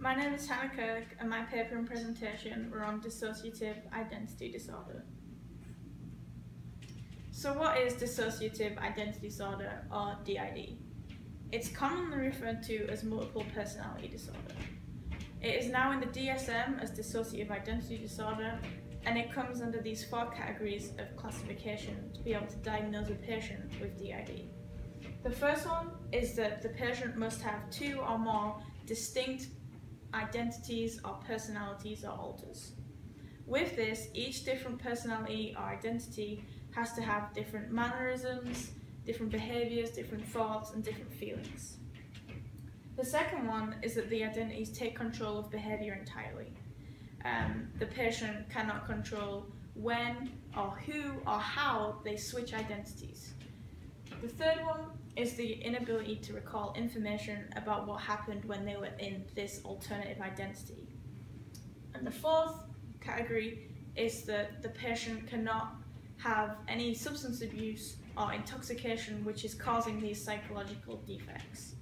My name is Hannah Kirk, and my paper and presentation were on dissociative identity disorder. So what is dissociative identity disorder, or DID? It's commonly referred to as multiple personality disorder. It is now in the DSM as dissociative identity disorder, and it comes under these 4 categories of classification to be able to diagnose a patient with DID. The first one is that the patient must have 2 or more distinct identities or personalities or alters. With this, each different personality or identity has to have different mannerisms, different behaviours, different thoughts and different feelings. The second one is that the identities take control of behaviour entirely. The patient cannot control when or who or how they switch identities. The third one is the inability to recall information about what happened when they were in this alternative identity. And the fourth category is that the patient cannot have any substance abuse or intoxication which is causing these psychological defects.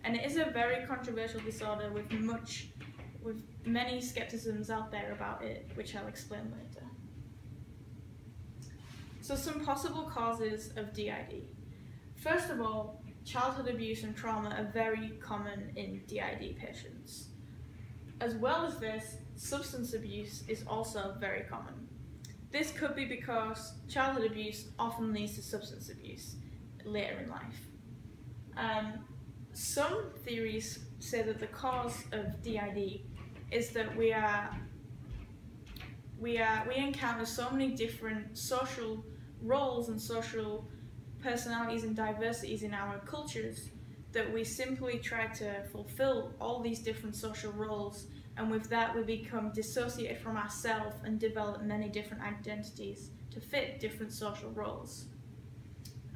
And it is a very controversial disorder with many skepticisms out there about it, which I'll explain later. So some possible causes of DID. First of all, childhood abuse and trauma are very common in DID patients. As well as this, substance abuse is also very common. This could be because childhood abuse often leads to substance abuse later in life. Some theories say that the cause of DID is that we encounter so many different social roles and social personalities and diversities in our cultures that we simply try to fulfill all these different social roles, and with that we become dissociated from ourselves and develop many different identities to fit different social roles.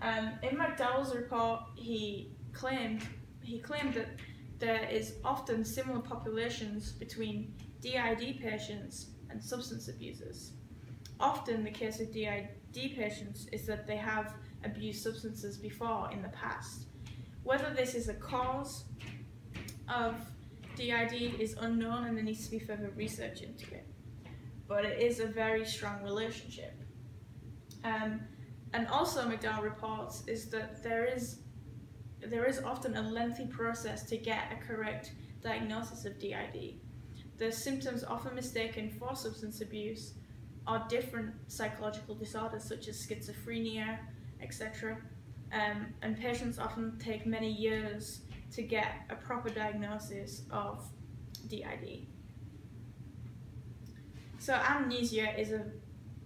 In McDowell's report, he claimed that there is often similar populations between DID patients and substance abusers. Often the case of DID patients is that they have abused substances before in the past. Whether this is a cause of DID is unknown, and there needs to be further research into it. But it is a very strong relationship. And also McDowell reports is that there is often a lengthy process to get a correct diagnosis of DID. The symptoms often mistaken for substance abuse or different psychological disorders such as schizophrenia, etc. And patients often take many years to get a proper diagnosis of DID. So amnesia is a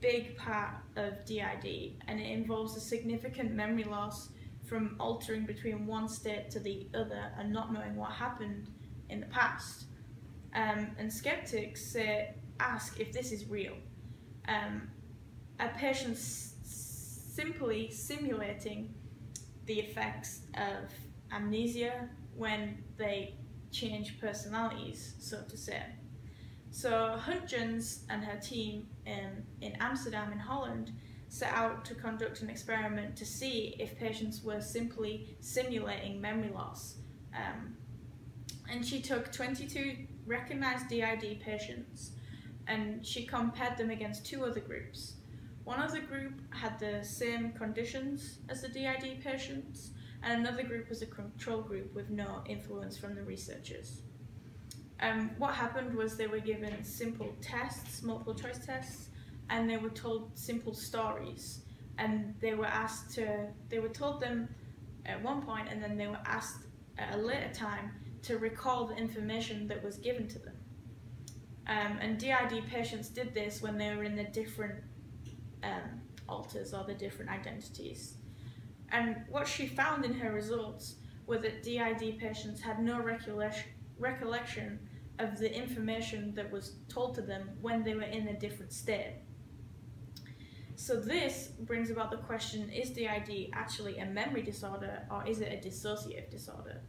big part of DID, and it involves a significant memory loss from altering between one state to the other and not knowing what happened in the past. And skeptics ask if this is real. Are patients simply simulating the effects of amnesia when they change personalities, so to say? So Huntjens and her team in Amsterdam in Holland set out to conduct an experiment to see if patients were simply simulating memory loss. And she took 22 recognized DID patients and she compared them against 2 other groups. One of the group had the same conditions as the DID patients, and another group was a control group with no influence from the researchers. What happened was they were given simple tests, multiple choice tests, and they were told simple stories. And they were told them at one point, and then they were asked at a later time to recall the information that was given to them. And DID patients did this when they were in the different alters or the different identities. And what she found in her results were that DID patients had no recollection of the information that was told to them when they were in a different state. So this brings about the question, is DID actually a memory disorder or is it a dissociative disorder?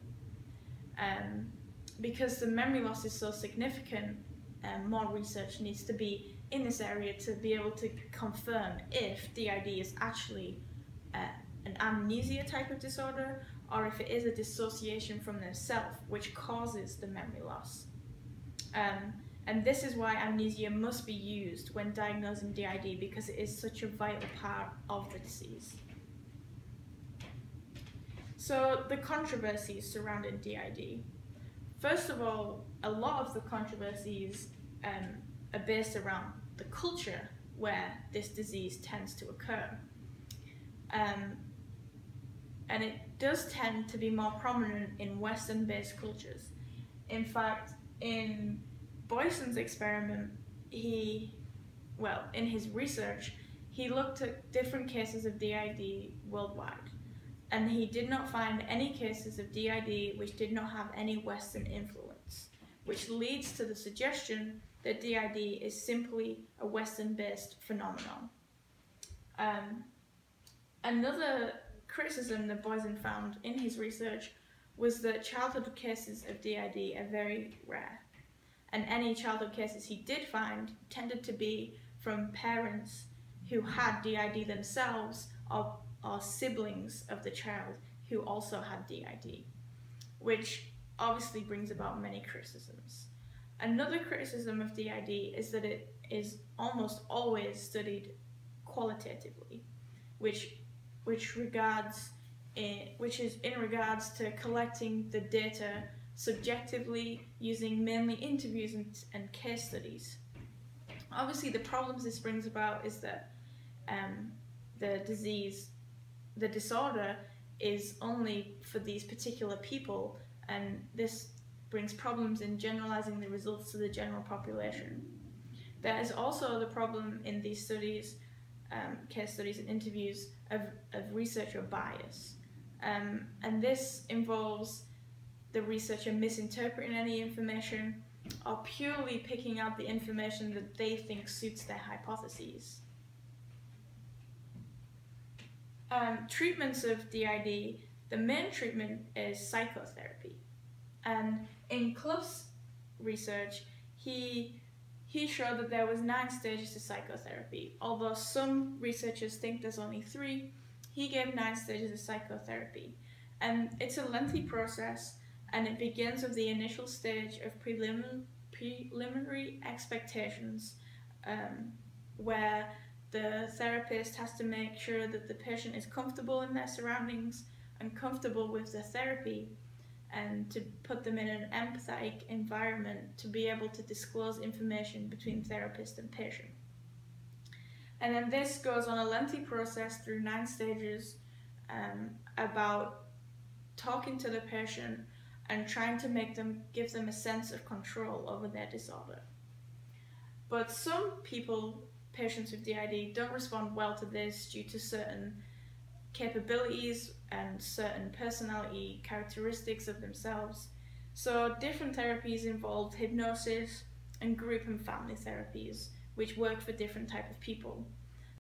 Because the memory loss is so significant, more research needs to be in this area to be able to confirm if DID is actually an amnesia type of disorder or if it is a dissociation from the self which causes the memory loss. And this is why amnesia must be used when diagnosing DID, because it is such a vital part of the disease. So the controversies surrounding DID. First of all, a lot of the controversies are based around the culture where this disease tends to occur. And it does tend to be more prominent in Western-based cultures. In fact, in Boyson's experiment, in his research, he looked at different cases of DID worldwide, and he did not find any cases of DID which did not have any Western influence, which leads to the suggestion that DID is simply a Western-based phenomenon. Another criticism that Boyson found in his research was that childhood cases of DID are very rare, and any childhood cases he did find tended to be from parents who had DID themselves, or siblings of the child who also had DID, which obviously brings about many criticisms. Another criticism of DID is that it is almost always studied qualitatively, which is in regards to collecting the data subjectively using mainly interviews and case studies. Obviously, the problems this brings about is that the disorder is only for these particular people, and this brings problems in generalizing the results to the general population. There is also the problem in these studies, case studies and interviews, of researcher bias. And this involves the researcher misinterpreting any information or purely picking out the information that they think suits their hypotheses. Treatments of DID, the main treatment is psychotherapy. And in Clough's research, he showed that there was 9 stages to psychotherapy. Although some researchers think there's only 3, he gave 9 stages of psychotherapy. And it's a lengthy process, and it begins with the initial stage of preliminary expectations, where the therapist has to make sure that the patient is comfortable in their surroundings and comfortable with the therapy, and to put them in an empathetic environment to be able to disclose information between therapist and patient. And then this goes on a lengthy process through 9 stages, about talking to the patient and trying to give them a sense of control over their disorder. But some people, patients with DID, don't respond well to this due to certain capabilities and certain personality characteristics of themselves. So different therapies involve hypnosis and group and family therapies, which work for different types of people.